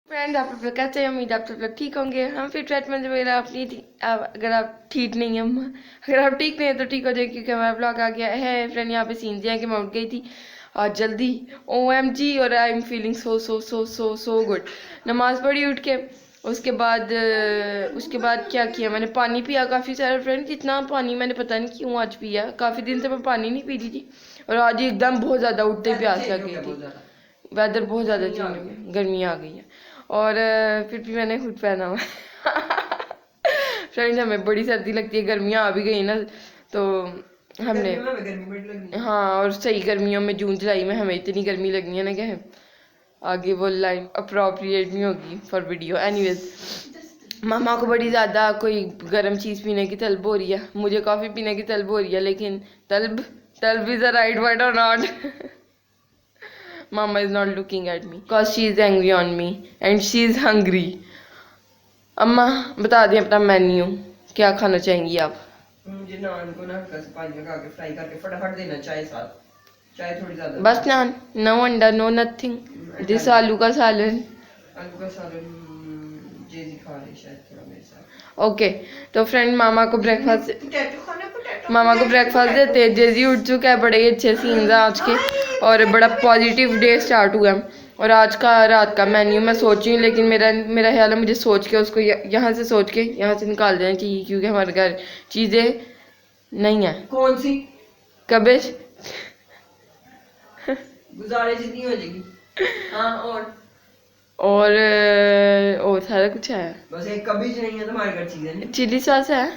Friend आप लोग कैसे हैं? उम्मीद आप सब लोग ठीक होंगे। हम फिर ट्रेट में मेरा अपनी अगर आप ठीक नहीं हैं, अगर आप ठीक नहीं हैं तो ठीक हो जाए, क्योंकि हमारा ब्लॉग आ गया है। फ्रेंड यहाँ पे सीन दिया है कि मैं उठ गई थी आज जल्दी, OMG, और I am feeling so so so so so good. नमाज पढ़ी उठ के, उसके बाद क्या किया, मैंने पानी पिया काफ़ी सारा। फ्रेंड इतना पानी मैंने पता नहीं क्यों आज पिया, काफ़ी दिन से मैं पानी नहीं पी रही थी, और आज एकदम बहुत ज़्यादा उठते ही प्यास लग गई थी। वेदर बहुत ज़्यादा चेंज हो गया, गर्मी आ गई है। और फिर भी मैंने हुड पहना हुआ फ्रेंड्स हमें बड़ी सर्दी लगती है, गर्मियाँ आ भी गई ना, तो हमने हाँ, और सही गर्मियों में जून जुलाई में हमें इतनी गर्मी लगनी है ना, क्या है आगे वो लाइन अप्रोप्रिएट नहीं होगी फॉर वीडियो। एनीवेज, मामा को बड़ी ज़्यादा कोई गर्म चीज़ पीने की तलब हो रही है, मुझे कॉफ़ी पीने की तलब हो रही है, लेकिन तलब इज़ अ राइट वर्ड और not Mama is not looking at me because she is angry on me and she is hungry. अम्मा बता दें अपना मेन्यू, क्या खाना चाहेंगी आप? मुझे नान को ना हल्का सा पानी लगा के फ्राई करके फटाफट देना, चाय साथ, चाय थोड़ी ज्यादा, बस नान, नो अंडा, नो नथिंग, दिस आलू का सालन। आलू का सालन जेजी खा रही शायद थोड़ा मेरे साथ। ओके, तो फ्रेंड मामा को ब्रेकफास्ट देते हैं। जेजी उठ चुका है, बड़े ही अच्छे सीन्स हैं आज के, और बड़ा पॉजिटिव डे स्टार्ट हुआ है। और आज का रात का मेन्यू मैं सोच रही हूँ, लेकिन मेरा ख्याल है मुझे सोच के उसको यहाँ से निकाल देना चाहिए, क्योंकि हमारे घर चीज़ें नहीं है। कौन सी? कबेज गुजारिश जितनी हो जाएगी। हाँ, और सारा कुछ है, बस एक कबीज नहीं है, तुम्हारे घर चीजें नहीं। चिली सॉस है।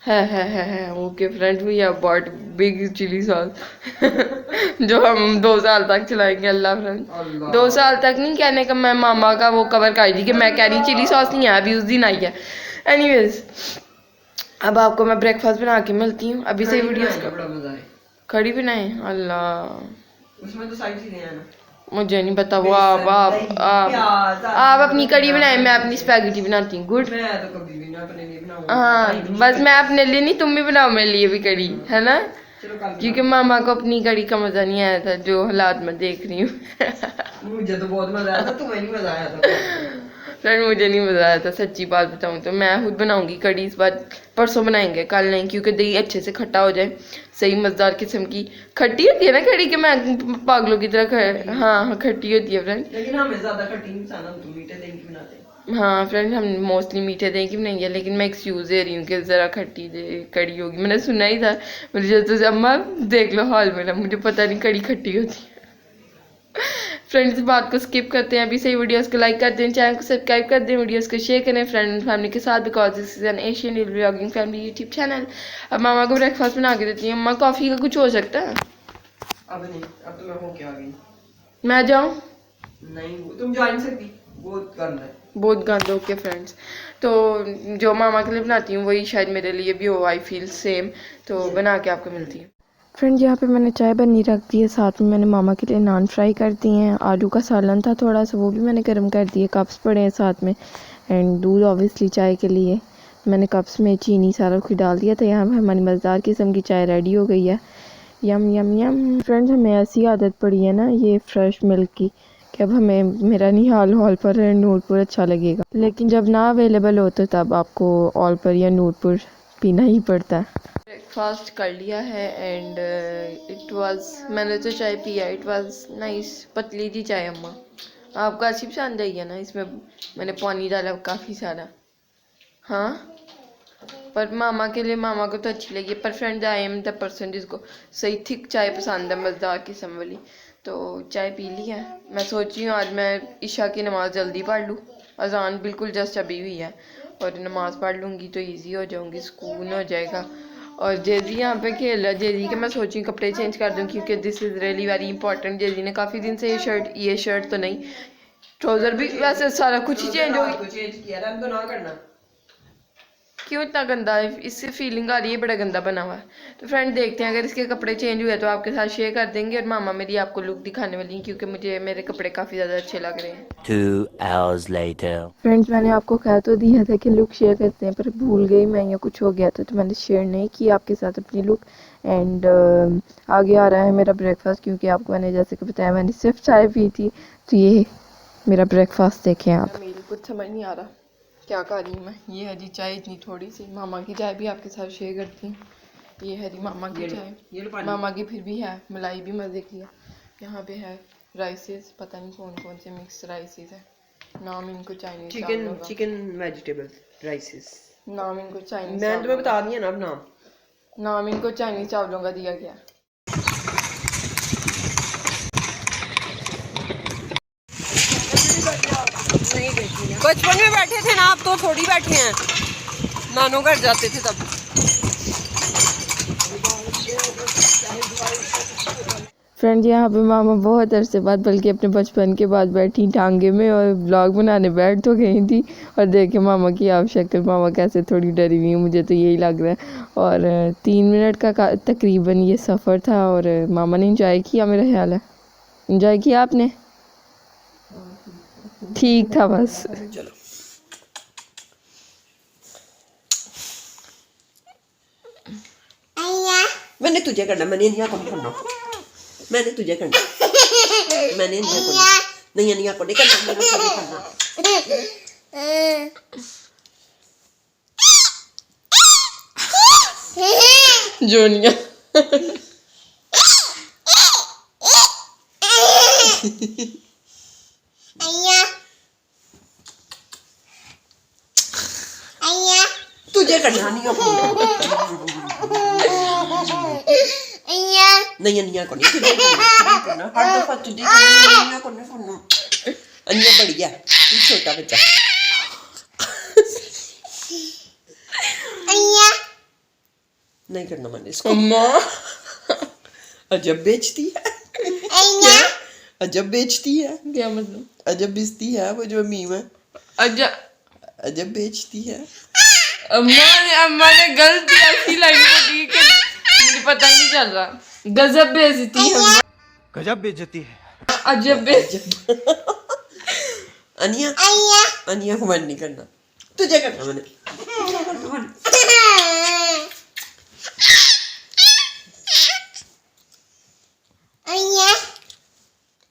Okay friend, we have bought big chilli sauce जो हम 2 साल तक चलाएंगे। अल्लाह फ्रेंड, 2 साल तक नहीं कहने का, मैं मामा का वो कवर कर दी कि मैं कह रही चिली सॉस नहीं है अभी, उस दिन आई है। एनीवेज, अब आपको मैं ब्रेकफास्ट बना के मिलती हूँ। अभी से वीडियो बड़ा मजा है। खड़ी बनाए, अल्लाह उसमें तो सारी चीजें हैं ना, मुझे नहीं पता। वो आप अपनी कड़ी बनाए, मैं अपनी स्पैगेटी बनाती हूँ। गुड। मैं तो कभी भी ना अपने लिए बनाऊंगा। हाँ, बस मैं अपने लिए नहीं, तुम भी बनाओ मेरे लिए भी कड़ी, है ना, क्योंकि मामा को अपनी कड़ी का मजा नहीं आया था, जो हालात मैं देख रही हूँ मुझे तो बहुत मजा आया था, तुम्हें नहीं मजा आया था फ्रेंड मुझे नहीं मजा आया था, सच्ची बात बताऊँ तो। मैं खुद बनाऊंगी कड़ी इस बार, परसों बनाएंगे, कल नहीं, क्योंकि दही अच्छे से खट्टा हो जाए, सही मजेदार किस्म की खट्टी होती है ना कड़ी के, मैं पागलों की तरह हाँ खट्टी होती है फ्रेंड, लेकिन हमें ज्यादा खट्टी नहीं पसंद, हम तो मीठे दही की बनाते हैं। हाँ फ्रेंड, हम मोस्टली मीठे दही की बनाएंगे, लेकिन मैं एक्सक्यूज दे रही हूँ कि ज़रा खट्टी कड़ी होगी। मैंने सुना ही था, मुझे तो अम्मा देख लो हॉल में ना, मुझे पता नहीं कड़ी खट्टी होती है फ्रेंड्स, इस बात को स्किप करते हैं, अभी से वीडियोस को लाइक कर दें, चैनल को सब्सक्राइब कर दें, वीडियोस को शेयर करें फ्रेंड एंड फैमिली के साथ, because this is an Asian vlogging family YouTube channel. अब मामा को ब्रेकफास्ट बना के देती हूँ। अम्मा, कॉफ़ी का कुछ हो सकता है? अब नहीं, अब तो मैं होके आ गई। मैं जाऊँ? नहीं, तुम जा नहीं सकती, बहुत गंदा है, बहुत गंदा। ओके फ्रेंड्स, तो जो मामा के लिए बनाती हूँ वही शायद मेरे लिए भी हो, आई फील सेम, तो बना के आपको मिलती है। फ्रेंड, यहाँ पे मैंने चाय बननी रख दी है, साथ में मैंने मामा के लिए नान फ्राई कर दिए हैं, आलू का सालन था थोड़ा सा, वो भी मैंने गर्म कर दिए, कप्स पड़े हैं साथ में, एंड दूध ऑब्वियसली चाय के लिए मैंने कप्स में चीनी सारा कुछ डाल दिया था। यहाँ पे हमारी मज़ेदार किस्म की चाय रेडी हो गई है। यम यम यम। फ्रेंड्स, हमें ऐसी आदत पड़ी है ना ये फ्रेश मिल्क की, कि अब हमें मेरा निहाल हॉल पर नूरपुर अच्छा लगेगा, लेकिन जब ना अवेलेबल हो तो तब आपको हॉल पर या नूरपुर पीना ही पड़ता है। ब्रेकफास्ट कर लिया है एंड इट वाज, मैंने तो चाय पिया, इट वाज नाइस, पतली थी चाय। अम्मा, आपको अच्छी पसंद आई है ना? इसमें मैंने पानी डाला काफ़ी सारा। हाँ, पर मामा के लिए, मामा को तो अच्छी लगी, पर friend I am the person जिसको सही थिक चाय पसंद है, मज़ेदार किस्म वाली, तो चाय पी ली है। मैं सोच रही हूँ आज मैं ईशा की नमाज़ जल्दी पढ़ लूँ, अजान बिल्कुल जस्ट अभी हुई है, और नमाज़ पढ़ लूँगी तो इजी हो जाऊँगी, सुकून हो जाएगा। और जेजी यहाँ पे खेल रहा है, जेजी के मैं सोच रही हूँ कपड़े चेंज कर दूँ, क्योंकि this is really very important. JG ने काफ़ी दिन से ये शर्ट तो नहीं, ट्राउज़र भी, वैसे सारा कुछ ही चेंज हो गया। क्यों इतना गंदा है? इससे फीलिंग आ रही है बड़ा गंदा बना हुआ है। तो फ्रेंड देखते हैं, अगर इसके कपड़े चेंज हुए तो आपके साथ शेयर कर देंगे, और मामा मेरी आपको लुक दिखाने वाली हैं, क्योंकि मुझे मेरे कपड़े काफ़ी ज़्यादा अच्छे लग रहे हैं। 2 hours later. फ्रेंड्स, मैंने आपको कहा तो दिया था कि लुक शेयर करते हैं, पर भूल गई मैं, या कुछ हो गया था तो मैंने शेयर नहीं की आपके साथ अपनी लुक। एंड आगे आ रहा है मेरा ब्रेकफास्ट, क्योंकि आपको मैंने जैसे कि बताया मैंने सिर्फ चाय पी थी, तो ये मेरा ब्रेकफास्ट देखें आप। कुछ समझ नहीं आ रहा क्या कर रही हूँ मैं। ये है जी चाय, इतनी थोड़ी सी। मामा की चाय भी आपके साथ शेयर करती हूँ। ये है जी मामा की ये चाय, लो पानी। मामा की फिर भी है, मलाई भी मज़े की है। यहाँ पे है राइसेस, पता नहीं कौन कौन से मिक्स राइसेस है। नाम इनको चाइनीज चावलों का, चिकन वेजिटेबल राइसेस। नाम इनको चाइनीज मैंने तुम्हें चावलों बता का, दिया ना अब नाम। नाम इनको चाइनीज चावलों का दिया गया। बचपन में बैठे थे ना, अब तो थोड़ी बैठे हैं। नानों घर जाते थे तब। फ्रेंड यहाँ पे मामा बहुत अरसे बाद, बल्कि अपने बचपन के बाद बैठी टांगे में और व्लॉग बनाने बैठ तो गई थी। और देखे मामा की आप शक्ल, मामा कैसे थोड़ी डरी हुई है, मुझे तो यही लग रहा है। और 3 मिनट का तकरीबन ये सफ़र था और मामा ने इंजॉय किया, मेरा ख्याल है। इंजॉय किया आपने? ठीक था बस। चलो मैंने तुझे करना, मैंने नहीं करना, मैंने तुझे करना, मैंने नहीं करना, नहीं को नहीं करना, मैंने तुझे करना। जोनिया तुझे करना नहीं को नहीं को नहीं तुझे करना, हर दफा तुझे करना, को नहीं करना। अन्या बढ़िया, तू छोटा बच्चा। नहीं करना मैंने इसको। अम्मा अजब बेचती है, क्या? अजब बेचती है, क्या मतलब? अजब बेचती है वो जो मीम है, अच्छा अजब बेचती है। अम्मा ने गलती ऐसी लाइन बोली कि मुझे पता ही नहीं चल रहा। गजब बेइज्जती है अम्मा, गजब बेइज्जती है। अजब बेइज्जती। अनिया अनिया को मन नहीं करना, तुझे करना मैंने।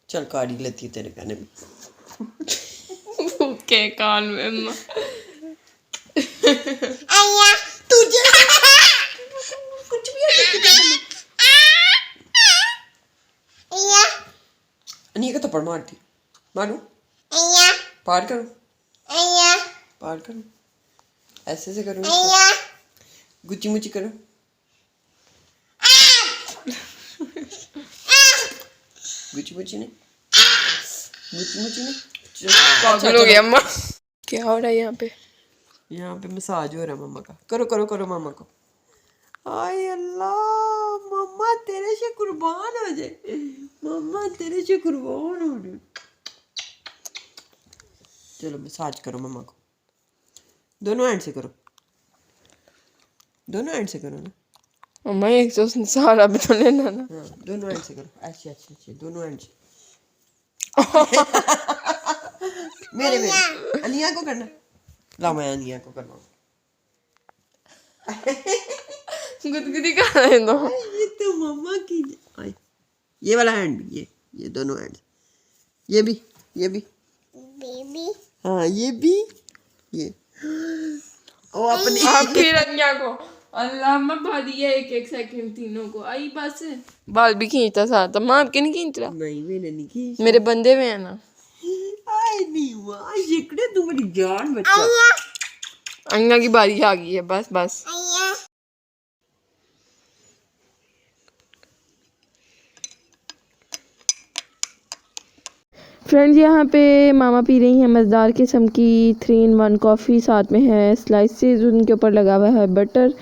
चल काढ़ी लेती है तेरे कहने में। के कान में अम्मा। तुझे कुछ भी है तुझे करना। अनिया का थप्पड़ मारती, मारो, पार करो, पार करो, ऐसे से करो, गुच्ची मुच्ची करो। गुच्ची मुच्ची नहीं, गुच्ची मुच्ची नहीं। पागल हो गया अम्मा। क्या हो रहा है यहाँ पे? यहाँ पे मसाज हो रहा है मम्मा का। करो करो करो मामा को। आय अल्लाह, मम्मा तेरे से कुर्बान हो जाए, मम्मा तेरे से कुर्बान हो जाए। चलो मसाज करो मम्मा को, दोनों हैंड से करो, दोनों हैंड से करो ना। अम्मा एक तो सहारा भी तो लेना ना। हाँ दोनों हैंड से करो, ऐसे ऐसे ऐसे दोनों हैंड से। मेरे मेरे अनिया को करना, ला मैं अनिया को करवाऊँ। गुदगुदी कर रहे हैं तो। ये तो मम्मा की। आए, ये वाला हैंड भी, ये दोनों हैंड, ये भी, ये भी, हाँ ये भी, ये ओ अपने। आप फिर अन्या को अल्लाह मैं भारी है, एक सेकंड तीनों को आई बस। बाल भी खींचता साथ, अम्मा आपके नहीं खींच रहा? नहीं मैंने नहीं की, मेरे बंदे में है ना। आए नहीं हुआ, ये तू मेरी जान बच्चा। अन्या की बारी आ गई है, बस बस। फ्रेंड्स यहाँ पे मामा पी रही हैं मज़ेदार किस्म की 3 in 1 कॉफ़ी, साथ में है स्लाइसेस, उनके ऊपर लगा हुआ है बटर।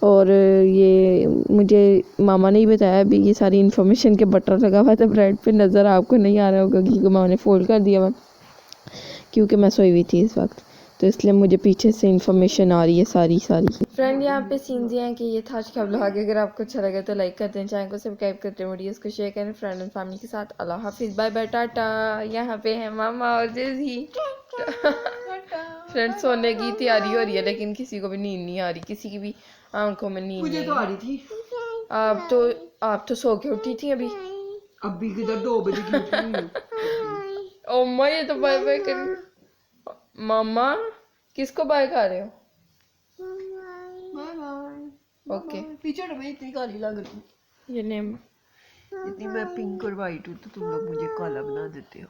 और ये मुझे मामा ने ही बताया अभी, ये सारी इन्फॉर्मेशन के बटर लगा हुआ था ब्रेड पे। नज़र आपको नहीं आ रहा होगा क्योंकि मामा ने फोल्ड कर दिया हुआ, क्योंकि मैं सोई हुई थी इस वक्त, तो इसलिए मुझे पीछे से इन्फॉर्मेशन आ रही है सारी। फ्रेंड यहाँ पे सीन्स ये हैं कि ये था आज का व्लॉग। अगर आपको अच्छा लगे तो लाइक कर दें, चैनल को सब्सक्राइब करते हैं, वीडियोस को शेयर करें फ्रेंड एंड फैमिली के साथ। अल्लाह हाफिज़, बाय बाय, टाटा। यहाँ पे है मामा और जेजी। फ्रेंड सोने की तैयारी हो रही है, लेकिन किसी को भी नींद नहीं आ रही, किसी की भी आंखों में नींद मुझे नहीं तो आ है। रही थी। आप तो सो के उठी थी अभी। अभी किधर 2 बजे की उठी हुई हूँ। ओ माँ, ये तो बाय बाय कर मामा किसको बाय कर रहे हो? Bye bye. ओके पीछे मैं इतनी काली लग रही हूँ, ये नेम इतनी मैं पिंक और वाइट हूँ तो तुम लोग मुझे काला बना देते हो।